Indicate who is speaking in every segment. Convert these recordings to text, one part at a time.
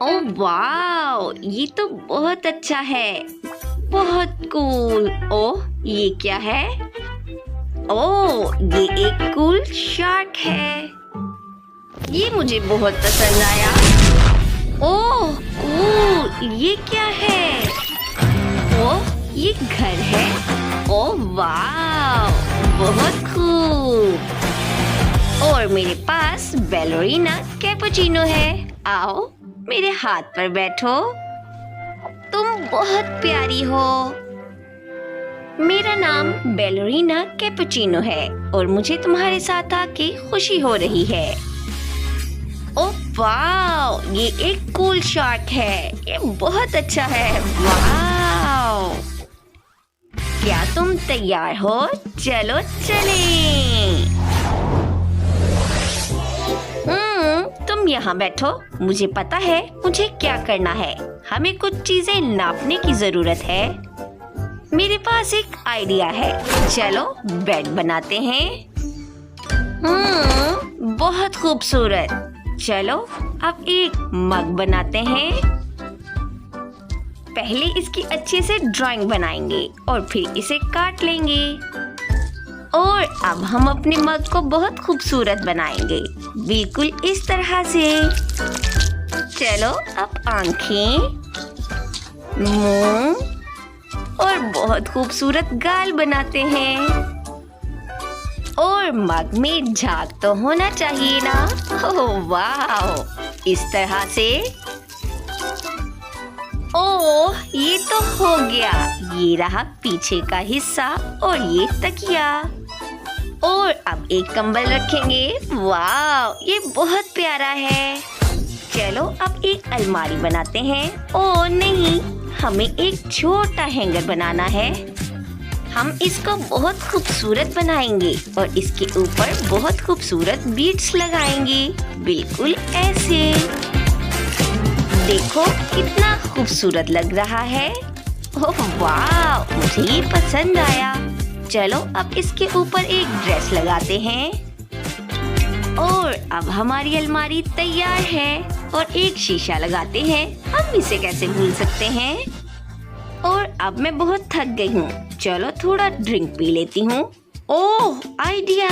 Speaker 1: Oh wow, ये तो बहुत अच्छा है, बहुत कूल। ओह, ये क्या है? ओह, ये एक कूल शार्क है। ये मुझे बहुत पसंद आया। ओह कूल, ये क्या है? ओह, ये घर है। ओह वाओ, बहुत कूल। और मेरे पास बैलरीना कैपुचिनो है। आओ मेरे हाथ पर बैठो। तुम बहुत प्यारी हो। मेरा नाम बैलरीना कैपुचिनो है और मुझे तुम्हारे साथ आके खुशी हो रही है। ओह वाओ, ये एक कूल शार्क है। ये बहुत अच्छा है। वाओ, क्या तुम तैयार हो? चलो चलें। तुम यहाँ बैठो। मुझे पता है मुझे क्या करना है। हमें कुछ चीजें नापने की जरूरत है। मेरे पास एक आइडिया है। चलो बेड बनाते हैं। बहुत खूबसूरत। चलो अब एक मग बनाते हैं। पहले इसकी अच्छे से ड्राइंग बनाएंगे और फिर इसे काट लेंगे। और अब हम अपने मग को बहुत खूबसूरत बनाएंगे, बिल्कुल इस तरह से। चलो अब आंखें, मुंह और बहुत खूबसूरत गाल बनाते हैं। और मग में झाग तो होना चाहिए ना। ओह वाओ, इस तरह से। ओह, ये तो हो गया। ये रहा पीछे का हिस्सा और ये तकिया। और अब एक कंबल रखेंगे। वाह, ये बहुत प्यारा है। चलो अब एक अलमारी बनाते हैं। ओह नहीं, हमें एक छोटा हैंगर बनाना है। हम इसको बहुत खूबसूरत बनाएंगे और इसके ऊपर बहुत खूबसूरत बीड्स लगाएंगे, बिल्कुल ऐसे। देखो कितना खूबसूरत लग रहा है। ओह वाह, मुझे ये पसंद आया। चलो अब इसके ऊपर एक ड्रेस लगाते हैं। और अब हमारी अलमारी तैयार है। और एक शीशा लगाते हैं। हम इसे कैसे भूल सकते हैं। और अब मैं बहुत थक गई हूँ। चलो थोड़ा ड्रिंक पी लेती हूँ। ओह आइडिया।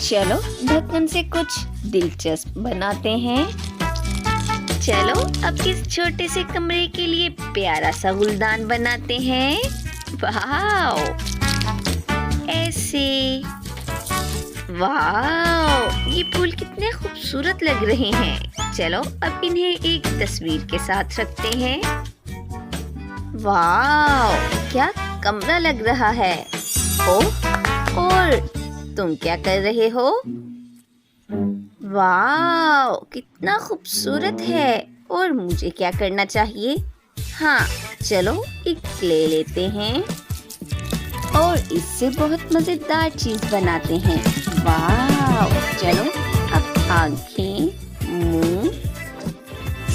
Speaker 1: चलो ढक्कन से कुछ दिलचस्प बनाते हैं। चलो अब इस छोटे से कमरे के लिए प्यारा सा गुलदान बनाते हैं। वाओ, ऐसे। वाओ, ये फूल कितने खूबसूरत लग रहे हैं। चलो अब इन्हें एक तस्वीर के साथ रखते हैं। वाओ, क्या कमरा लग रहा है। ओह, और तुम क्या कर रहे हो? वाओ, कितना खूबसूरत है। और मुझे क्या करना चाहिए? हाँ, चलो एक क्ले लेते हैं और इससे बहुत मजेदार चीज बनाते हैं। वाओ, चलो अब आंखें, मुंह,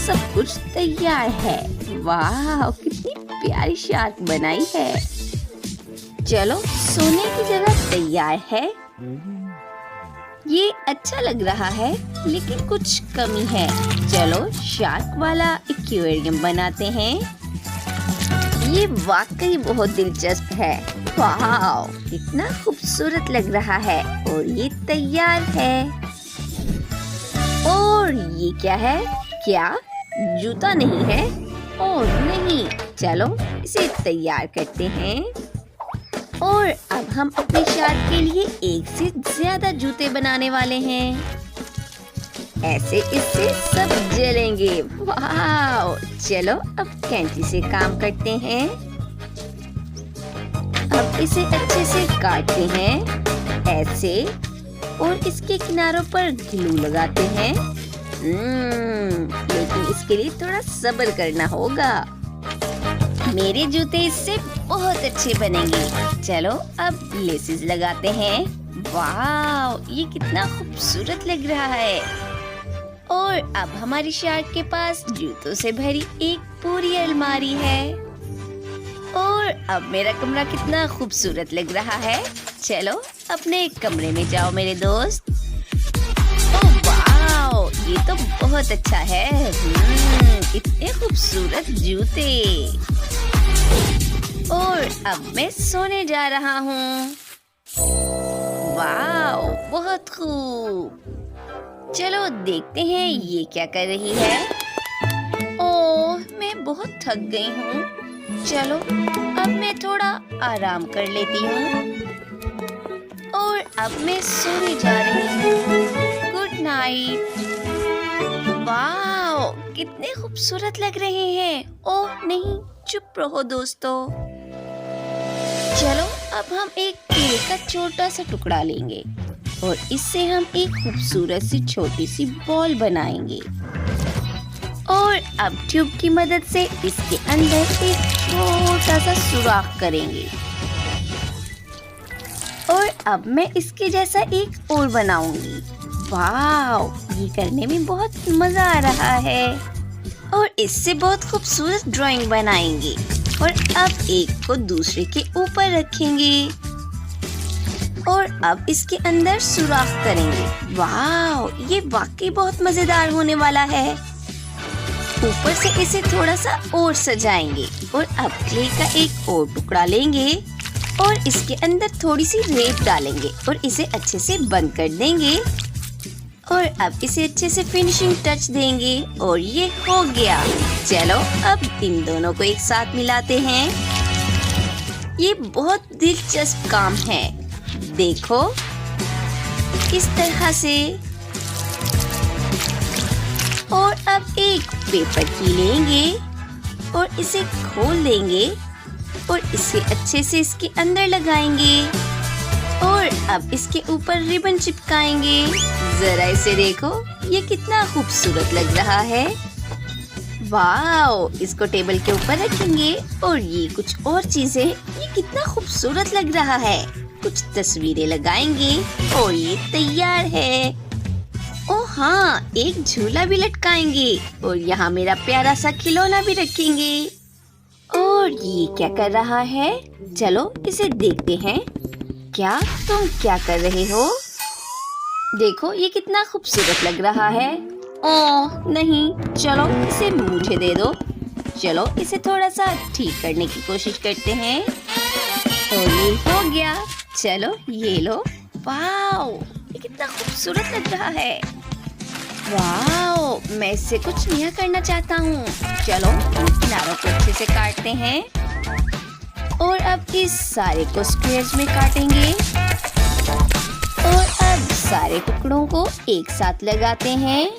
Speaker 1: सब कुछ तैयार है। वाओ, कितनी प्यारी शार्क बनाई है। चलो सोने की जगह तैयार है। ये अच्छा लग रहा है लेकिन कुछ कमी है। चलो शार्क वाला एक्वेरियम बनाते हैं। ये वाकई बहुत दिलचस्प है। वाह, कितना खूबसूरत लग रहा है। और ये तैयार है। और ये क्या है? क्या जूता नहीं है? ओह नहीं, चलो इसे तैयार करते हैं। और अब हम अपने शार्क के लिए एक से ज्यादा जूते बनाने वाले हैं। ऐसे इससे सब जलेंगे। वाह, चलो अब कैंची से काम करते हैं। अब इसे अच्छे से काटते हैं ऐसे। और इसके किनारों पर ग्लू लगाते हैं। लेकिन इसके लिए थोड़ा सब्र करना होगा। मेरे जूते इससे बहुत अच्छे बनेंगे। चलो अब लेसेस लगाते हैं। वाह, ये कितना खूबसूरत लग रहा है। और अब हमारी शार्क के पास जूतों से भरी एक पूरी अलमारी है। और अब मेरा कमरा कितना खूबसूरत लग रहा है। चलो अपने कमरे में जाओ मेरे दोस्त। ओह वाह, ये ये तो बहुत अच्छा है। इतने खूबसूरत जूते। और अब मैं सोने जा रहा हूँ। वाओ, बहुत खूब। चलो देखते हैं ये क्या कर रही है। ओह, मैं बहुत थक गई हूँ। चलो अब मैं थोड़ा आराम कर लेती हूँ और अब मैं सोने जा रही हूँ। Good night. वाओ, कितने खूबसूरत लग रहे हैं। ओह नहीं, चुप रहो दोस्तों। चलो अब हम एक केले का छोटा सा टुकड़ा लेंगे और इससे हम एक खूबसूरत सी छोटी सी बॉल बनाएंगे। और अब ट्यूब की मदद से इसके अंदर एक छोटा सा सुराख करेंगे। और अब मैं इसके जैसा एक और बनाऊंगी। वाओ, ये करने में बहुत मजा आ रहा है। और इससे बहुत खूबसूरत ड्राइंग बनाएंगे। और अब एक को दूसरे के ऊपर रखेंगे और अब इसके अंदर सुराख करेंगे। वाओ, ये वाकई बहुत मजेदार होने वाला है। ऊपर से इसे थोड़ा सा और सजाएंगे और अब क्ले का एक और टुकड़ा लेंगे और इसके अंदर थोड़ी सी रेत डालेंगे और इसे अच्छे से बंद कर देंगे। और अब इसे अच्छे से फिनिशिंग टच देंगे और ये हो गया। चलो अब इन दोनों को एक साथ मिलाते हैं। ये बहुत दिलचस्प काम है। देखो इस तरह से। और अब एक पेपर की लेंगे और इसे खोल देंगे और इसे अच्छे से इसके अंदर लगाएंगे और अब इसके ऊपर रिबन चिपकाएंगे। जरा इसे देखो, ये कितना खूबसूरत लग रहा है। वाओ, इसको टेबल के ऊपर रखेंगे और ये कुछ और चीजें, ये कितना खूबसूरत लग रहा है। कुछ तस्वीरें लगाएंगे और ये तैयार है। ओ हाँ, एक झूला भी लटकाएंगे और यहाँ मेरा प्यारा सा खिलौना भी रखेंगे। और ये क्या कर रहा है? चलो इसे देखते हैं। क्या तुम क्या कर रहे हो? देखो ये कितना खूबसूरत लग रहा है। ओह नहीं, चलो इसे मुझे दे दो। चलो इसे थोड़ा सा ठीक करने की कोशिश करते हैं। और ये हो गया। चलो ये लो। वाओ, ये कितना खूबसूरत लग रहा है। वाओ, मैं इससे कुछ नया करना चाहता हूँ। चलो इन किनारों को अच्छे से काटते हैं और अब इस सारे को स्क्वायर्स में काटेंगे और अब सारे टुकड़ों को एक साथ लगाते हैं,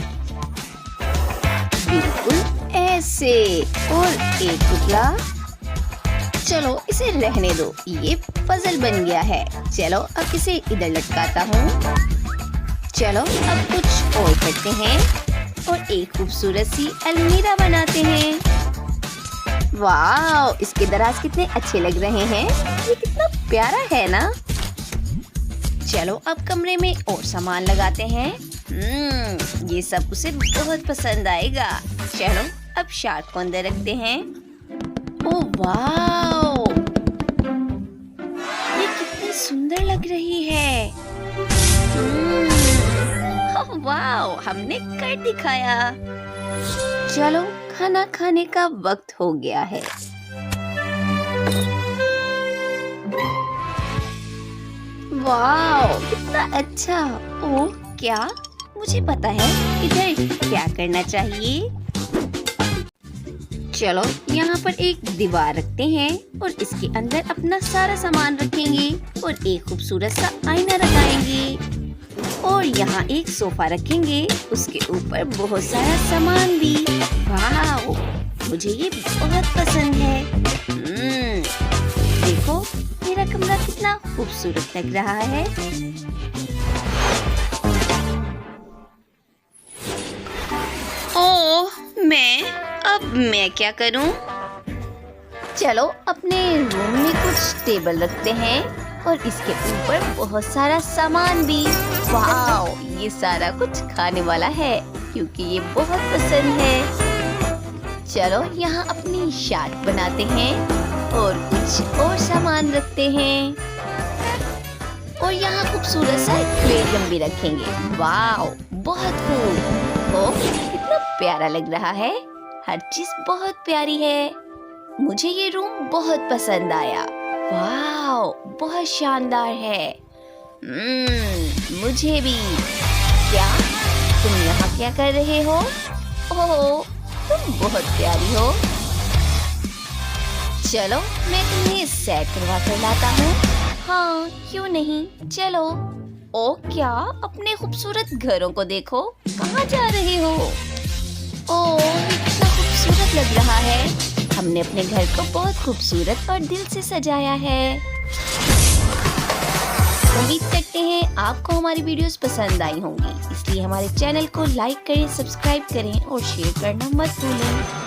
Speaker 1: बिल्कुल ऐसे। और एक टुकड़ा, चलो इसे रहने दो, ये पजल बन गया है। चलो अब इसे इधर लटकाता हूँ। चलो अब कुछ और करते हैं और एक खूबसूरत सी अलमीरा बनाते हैं। वाओ, इसके दराज कितने अच्छे लग रहे हैं। ये कितना प्यारा है ना। चलो अब कमरे में और सामान लगाते हैं। ये सब उसे बहुत पसंद आएगा। चलो अब शार्क को अंदर रखते हैं। ओह वाओ, ये कितनी सुंदर लग रही है। ओह वाओ, हमने कर दिखाया। चलो खाना खाने का वक्त हो गया है। वाओ, कितना अच्छा। ओह क्या, मुझे पता है इधर क्या करना चाहिए। चलो यहाँ पर एक दीवार रखते हैं और इसके अंदर अपना सारा सामान रखेंगे और एक खूबसूरत सा आईना लगाएंगे और यहाँ एक सोफा रखेंगे, उसके ऊपर बहुत सारा सामान भी। वाओ, मुझे ये बहुत पसंद है। देखो मेरा कमरा कितना खूबसूरत लग रहा है। ओह मैं क्या करूं? चलो अपने रूम में कुछ टेबल रखते हैं और इसके ऊपर बहुत सारा सामान भी। वाओ, ये सारा कुछ खाने वाला है क्योंकि ये बहुत पसंद है। चलो यहाँ अपनी शार्क बनाते हैं और कुछ और सामान रखते हैं और यहाँ खूबसूरत सा एक्वेरियम भी रखेंगे। वाओ, बहुत खूब। ओहो, कितना प्यारा लग रहा है। हर चीज बहुत प्यारी है। मुझे ये रूम बहुत पसंद आया। वाह, बहुत शानदार है। मुझे भी। क्या तुम यहाँ क्या कर रहे हो? ओह, तुम बहुत प्यारी हो। चलो मैं तुम्हें सेट करवा कर लाता हूँ। हाँ, क्यों नहीं, चलो। ओ क्या, अपने खूबसूरत घरों को देखो। कहाँ जा रहे हो? ओह, कितना खूबसूरत लग रहा है। हमने अपने घर को बहुत खूबसूरत और दिल से सजाया है। उम्मीद करते हैं आपको हमारी वीडियोस पसंद आई होंगी, इसलिए हमारे चैनल को लाइक करें, सब्सक्राइब करें और शेयर करना मत भूलें।